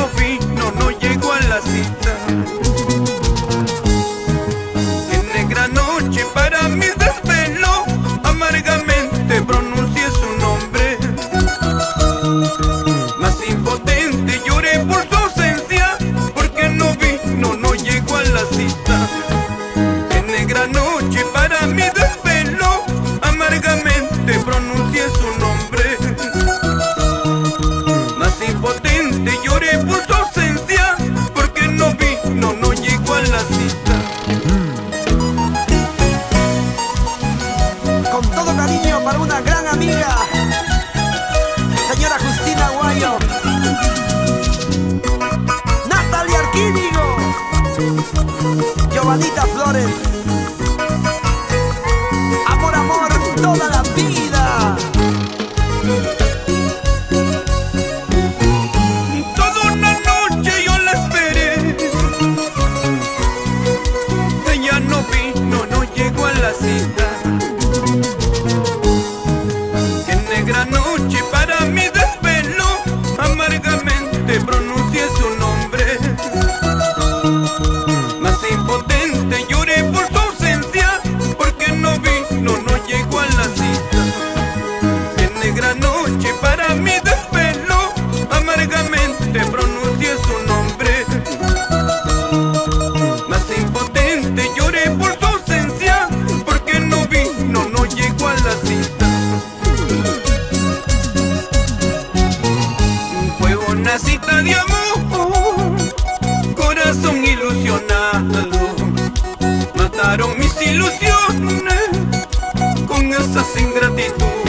no vino, no llegó a la cita. En negra noche para mi desvelo, amargamente pronuncié su nombre. Más impotente lloré por su ausencia, porque no vino, no llegó a la cita. En negra noche para mi desvelo, amargamente pronuncié su nombre. Más impotente lloré por su ausencia, porque no vino, no llegó a la cita. Con todo cariño para una gran amiga, señora Justina Guayo, Natalia Arquídigo, Giovanita Flores. Amor, amor, toda la vida. Toda una noche yo la esperé, ella no vino, no llegó a la cita. En negra noche para mi desvelo, amargamente pronuncié su nombre. Más impotente lloré por su ausencia, porque no vino, no llegó a la cita. En negra noche para mi desvelo, amargamente pronuncié su nombre. Más impotente lloré por su ausencia, porque no vino, no llegó a la cita. Fue una cita de amor, corazón ilusionado. Mataron mis ilusiones con esas ingratitudes.